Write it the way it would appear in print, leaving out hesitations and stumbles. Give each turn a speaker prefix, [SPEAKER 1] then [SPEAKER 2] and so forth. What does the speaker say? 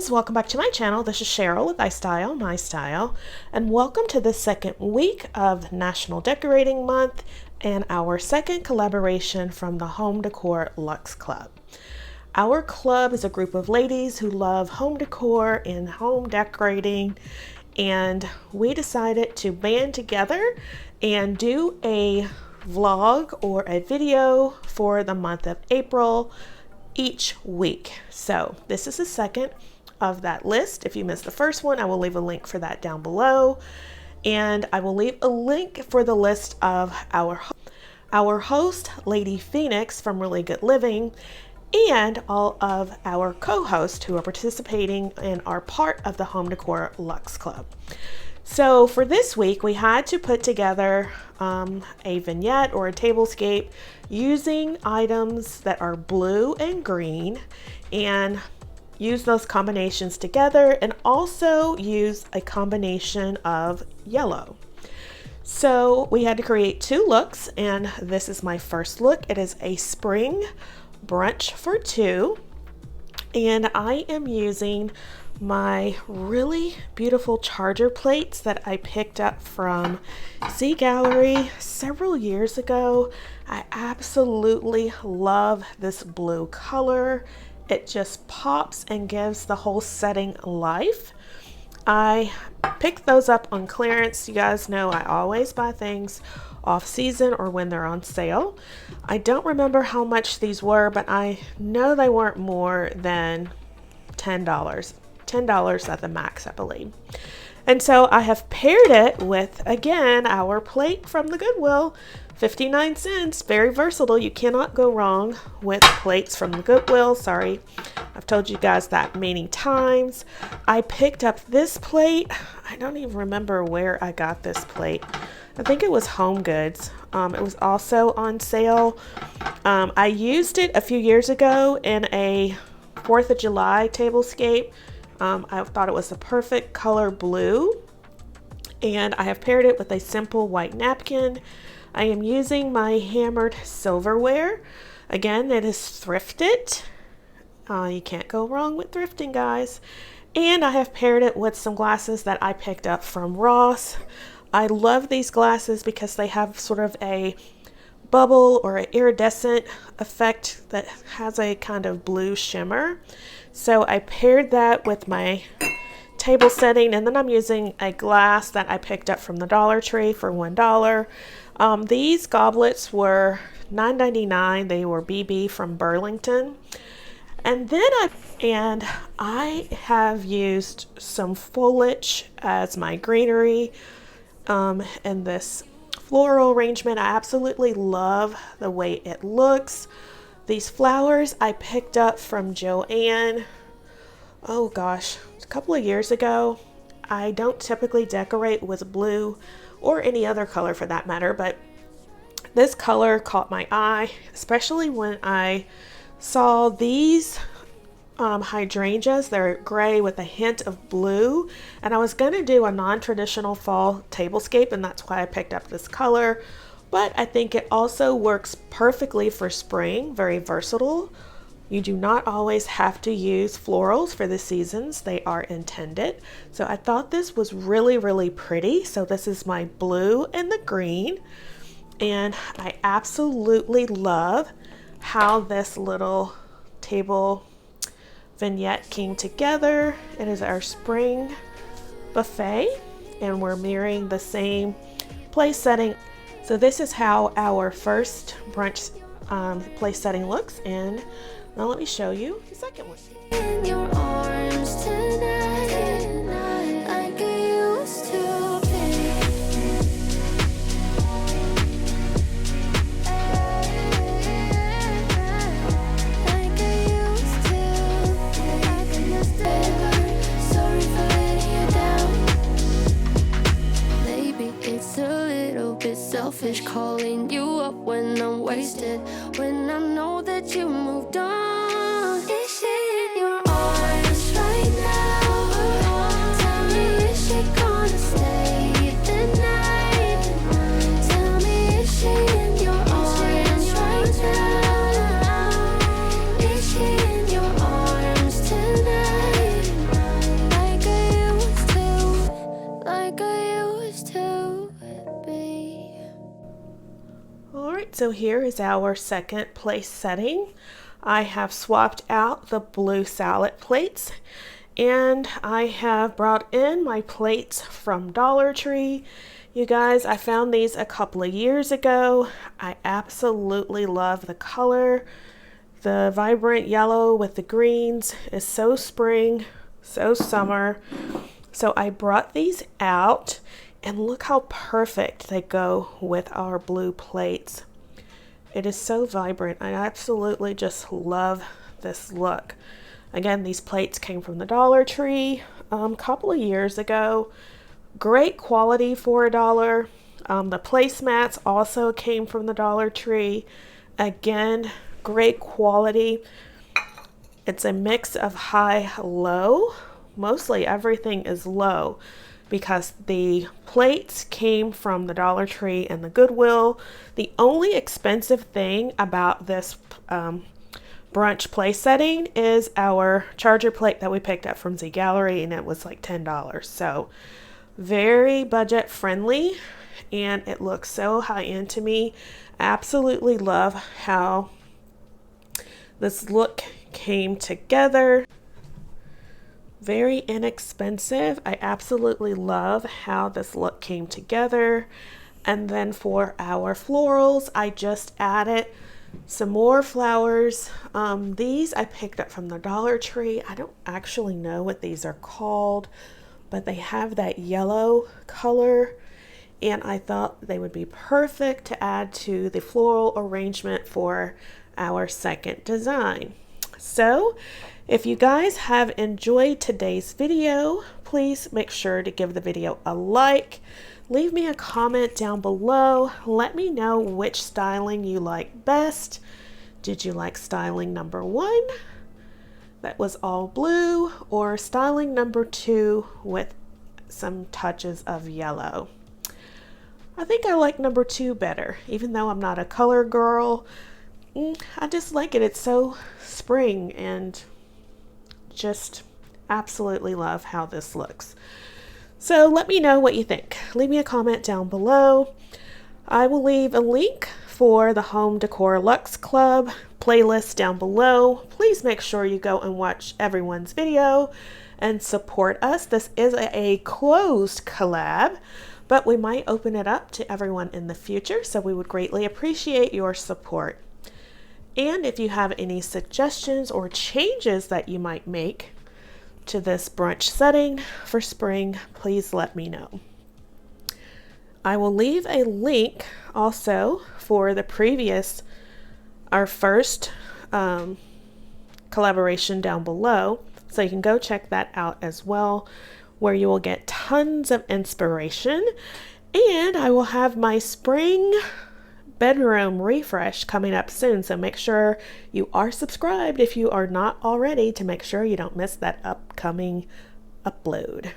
[SPEAKER 1] guys, welcome back to my channel. This is Sheryl with iStylEMYSTYLE, and welcome to the second week of National Decorating Month and our second collaboration from the Home Decor Luxe Club. Our club is a group of ladies who love home decor and home decorating, and we decided to band together and do a vlog or a video for the month of April each week. So this is the second of that list. If you missed the first one, I will leave a link for that down below, and I will leave a link for the list of our host, Lady Phoenix from Really Good Living, and all of our co-hosts who are participating and are part of the Home Decor Luxe Club. So for this week, we had to put together a vignette or a tablescape using items that are blue and green, and use those combinations together, and also use a combination of yellow. So we had to create two looks, and this is my first look. It is a spring brunch for two, and I am using my really beautiful charger plates that I picked up from Z Gallery several years ago. I absolutely love this blue color. It just pops and gives the whole setting life. I picked those up on clearance. You guys know I always buy things off season or when they're on sale. I don't remember how much these were, but I know they weren't more than $10. $10 at the max, I believe. And so I have paired it with, again, our plate from the Goodwill, 59 cents, very versatile. You cannot go wrong with plates from the Goodwill. Sorry, I've told you guys that many times. I picked up this plate. I don't even remember where I got this plate. I think it was Home Goods. It was also on sale. I used it a few years ago in a 4th of July tablescape. I thought it was the perfect color blue, and I have paired it with a simple white napkin. I am using my hammered silverware. Again, it is thrifted. You can't go wrong with thrifting, guys. And I have paired it with some glasses that I picked up from Ross. I love these glasses because they have sort of a bubble or an iridescent effect that has a kind of blue shimmer. So I paired that with my table setting, and then I'm using a glass that I picked up from the Dollar Tree for $1. These goblets were $9.99. They were BB from Burlington. And then I have used some foliage as my greenery in this floral arrangement. I absolutely love the way it looks. These flowers I picked up from Joann, oh gosh, a couple of years ago. I don't typically decorate with blue or any other color for that matter, but this color caught my eye, especially when I saw these hydrangeas. They're gray with a hint of blue, and I was going to do a non-traditional fall tablescape, and that's why I picked up this color. But I think it also works perfectly for spring, very versatile. You do not always have to use florals for the seasons they are intended. So I thought this was really, really pretty. So this is my blue and the green. And I absolutely love how this little table vignette came together. It is our spring buffet, and we're mirroring the same place setting. So this is how our first brunch place setting looks, and now let me show you the second one. In your arms tonight, I get used to pain. I get used to sorry for letting you down. Maybe it's a little bit selfish calling you up when I'm wasted, when I know that you moved on. Is she in your arms right now? Tell me, is she gonna stay the night? Tell me, is she in your arms right now? Is she in your arms tonight? Alright, so here is our second place setting. I have swapped out the blue salad plates, and I have brought in my plates from Dollar Tree. You guys, I found these a couple of years ago. I absolutely love the color. The vibrant yellow with the greens is so spring, so summer. So I brought these out, and look how perfect they go with our blue plates. It is so vibrant. I absolutely just love this look. Again, these plates came from the Dollar Tree a couple of years ago. Great quality for $1. The placemats also came from the Dollar Tree. Again, great quality. It's a mix of high-low. Mostly everything is low because the plates came from the Dollar Tree and the Goodwill. The only expensive thing about this brunch place setting is our charger plate that we picked up from Z Gallery, and it was like $10. So very budget friendly, and it looks so high end to me. Absolutely love how this look came together. Very inexpensive. I absolutely love how this look came together. And then for our florals, I just added some more flowers. These I picked up from the Dollar Tree. I don't actually know what these are called, but they have that yellow color, and I thought they would be perfect to add to the floral arrangement for our second design. So if you guys have enjoyed today's video, please make sure to give the video a like. Leave me a comment down below. Let me know which styling you like best. Did you like styling number 1 that was all blue, or styling number 2 with some touches of yellow? I think I like number 2 better, even though I'm not a color girl. I just like it. It's so spring, and just absolutely love how this looks. So let me know what you think. Leave me a comment down below. I will leave a link for the Home Decor Luxe Club playlist down below. Please make sure you go and watch everyone's video and support us. This is a closed collab, but we might open it up to everyone in the future, so we would greatly appreciate your support. And if you have any suggestions or changes that you might make to this brunch setting for spring, please let me know. I will leave a link also for our first collaboration down below, so you can go check that out as well, where you will get tons of inspiration. And I will have my spring bedroom refresh coming up soon, so make sure you are subscribed if you are not already, to make sure you don't miss that upcoming upload.